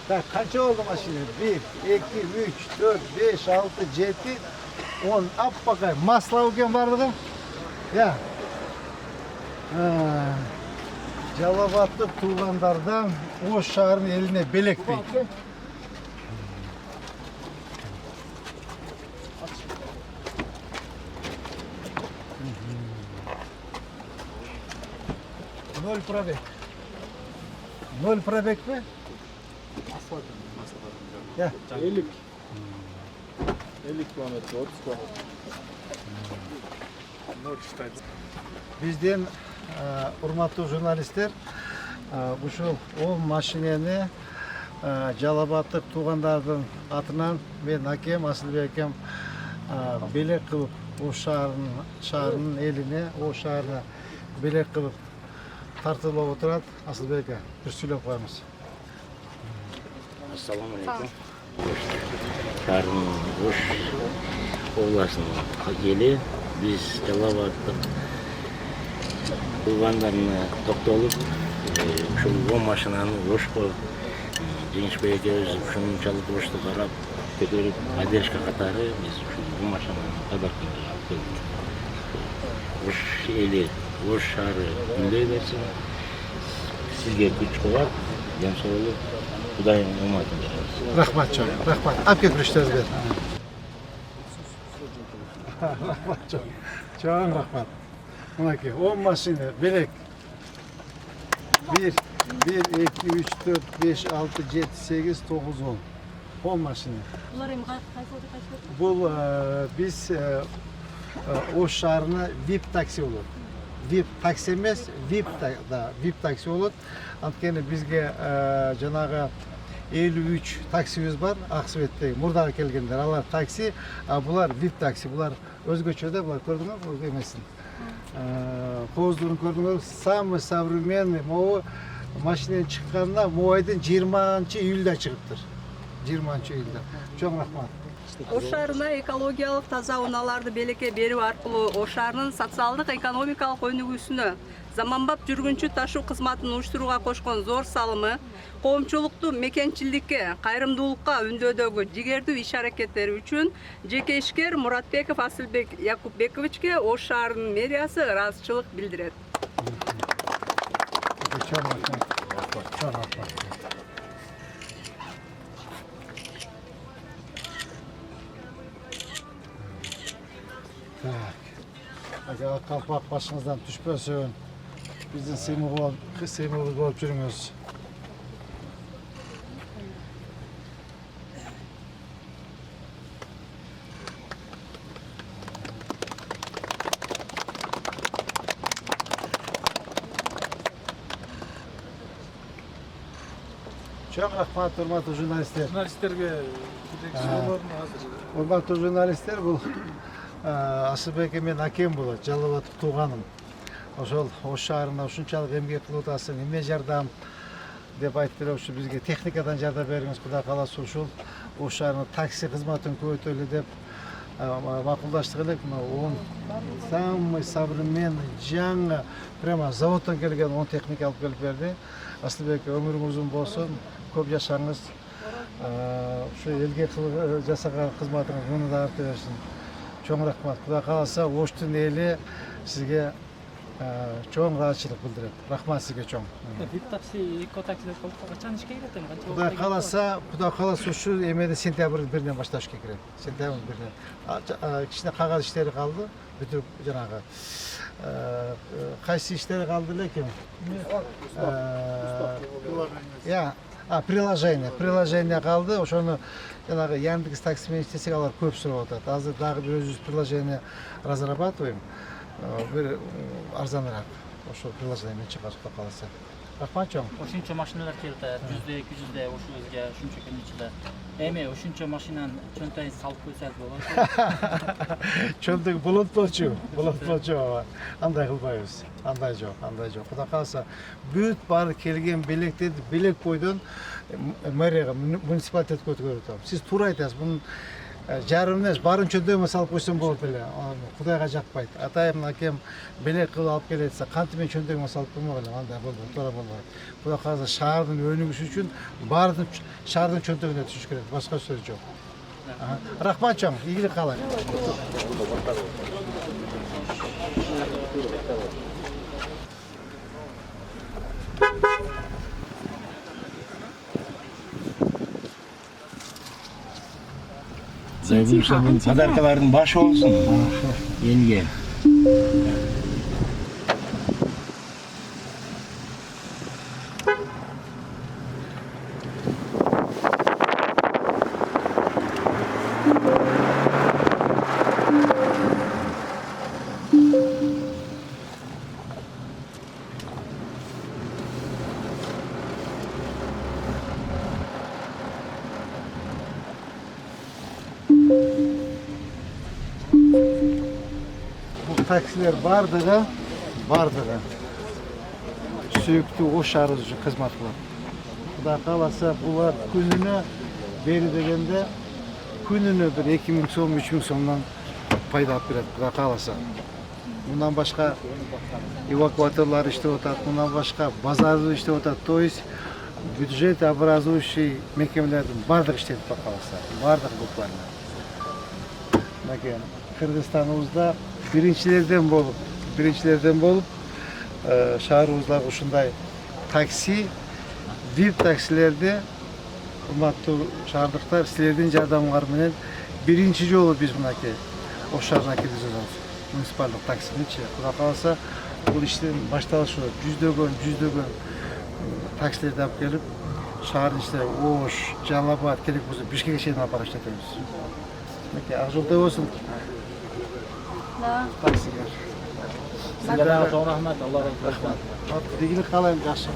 Так, kaç oldu maşine? 1, 2, 3, 4, 5, 6, 7, 10. Ap bakayım. Maslavken vardı. Ya. Calabatlı tuğlanlardan o şehrin eline belek değil. Nol pробег. Nol pробег mi? Ya. 50 kilometre, 30 kilometre. Bizden hurmatlı jurnalistler ушул o машинени Жалабаттык туугандардын атынан мен акем Асылбек акем белек кылып o шаарынын элине, o шаарына белек кылып тартылып отурат. Асылбек ака, бир сүйлөп коебуз. Assalamu alaikum. Şarın Oş Ovlası'nın eli biz Calabat'tık kurbanlarına toktolup şu 10 maşınanın Oşko Cengiz Bey'e özüp şunun çalıp Oş'ta karab götürüp Adeşka Katarı biz şu 10 maşınanın kadar alıp geldik. Oş eli, Oş şarı gündey versin. Sizge güç kuvvet, yamsar olup Kudayım umatın veririz. Rahmat çok, rahmat. Apke kürüştürüz bir. Rahmat çok. Çok rahmat. Bunaki 10 maşini, belek. 1, 2, 3, 4, 5, 6, 7, 8, 9, 10. 10 maşini. Bunlar hem kaç oldu? Bu biz o şarına VIP taksi olur. VIP taksi emez, VIP taksi olur. Antkeni bizge janağı 53 taksimiz var Аксубеттеги. Murdaga kelgenler alар taksi, bular VIP taksi. Bular özgöçöde bular gördüңөр, bu эмесин. Kozdurun gördüңөр, самый современный. Могу машинен чыкканда могу айдын 20-июльда чыгыптыр. 20-июльда. Чоң рахмат. Ош шаарына экологиялык таза унааларды белекке берүү аркылуу Ош шаарынын социалдык экономикалык өнүгүүсүнө заманбап жүргүнчү ташуу кызматын уюштурууга кошкон зор салымы коомчулукту мекенчиликке, кайрымдуулукка үндөдөгү жигердүү иш-аракеттери үчүн жеке ишкер Муратбеков Асылбек Якупбековичке Ош шаарынын мэриясы ыраазычылык билдирет. Чоң рахмат. Чоң рахмат. Так. Kalpak başınızdan düşmesin. Bizden sevimli olup yürümüz. Çok rahmat, hurmatlı jurnalistler. Jurnalistlerge so'rovlarni hozir. Hurmatlı jurnalistler, bu Асылбек мен акем болот, Жалалбатов тууганым. Ошол Ош шаарына ушунчалык эмгек кылып атасың, эмне жардам деп айтып берип, ушу бизге техникадан жардам бериңиз, Кудай кааласа ушул Ош шаарынын такси кызматын көбөйтөлү деп макулдаштык элек. Он самый современный, жаңы, прямо заводдон келген 10 техника алып келип берди. Асылбек, өмүрүңүз узун болсун, көп жашаңыз. Ушу элге жасаган кызматыңыз муну да арта берсин. Чоң рахмат. Кудай кааласа Оштун эли сизге чоң ыраазычылык билдирет. Рахмат сизге чоң. VIP такси, эко таксилер качан ишке кирет эми? Кудай кааласа ушу эмеде сентябрдын 1-ден баштап ишке кирет. Сентябрдын 1-ден. Кичине кагаз иштери калды. Бүтүп жанагы кайсы иштери калды элекин? Приложение калды. Ошону жанагы Яндекс такси менен иштесек алар көп сурап атат. Азыр дагы бир өзүбүз приложение разрабатываем. Бир арзаныраак. Ошол приложение менен чыгат Кудай кааласа. Рахмат чоң. Ошунча машиналар келет, 100 200 ошо өзгө ушунча күн ичинде. Эми ошунча машинаны чөнтөйүн салып койсоңуз болот. Чөнтөк болот. Андай кылбайбыз. Андай жок. Кудай кааласа бүт баары келген белектерди белек бойдон мэрияга, муниципалитетке өткөрүп атам. Сиз туура айтасыз. Бунун жарым эмес барын чөндөмө салып койсом болот эле. Кудайга жакпайт. Атайым акем белек кылып алып келетсе кантип чөндөмө салып коймок эле, андай болбойт, туура болбойт. Кудай кааласа шаардын өнүгүшү үчүн баардын шаардын чөнтөгүнө түшүш керек, башка сөз жок. Рахмат чоң, ийгилик каалайм. Подаркалардың başı olsun. Yenge. Bu taksiler bardығы сүйікті Ош шаарыбыз үчүн кызмат кылат. Кудай кааласа булар күнүнө бери дегенде күнүнө бир 2000 сом, 3000 сомдон пайда алып берет. Кудай кааласа. Мындан башка эвакуаторлар иштеп атат, мындан башка базарды иштеп атат. То есть бюджет образующий мекемелердин бардыгы иштейт, Кудай кааласа. Бардык буквально. Мынакей Кыргызстаныбызда биринчилерден болуп шаарыбыздагы ушундай такси, VIP таксилерди урматтуу шаардыктар, силердин жардамыңар менен биринчи жолу биз мынакей Ош шаарына киргизип жатабыз. Муниципалдык таксиничи. Кудай кааласа бул иштин башталышы жүздөгөн таксилерди алып келип шаардын ичинде Ош, Жалал Абад керек болсо Бишкекке чейин алып барып иштетебиз. Мынакей ак жолдой болсун. Таксилер. Sizlarga çok rahmet. Allah razı olsun. Игилик каалайм, жакшы.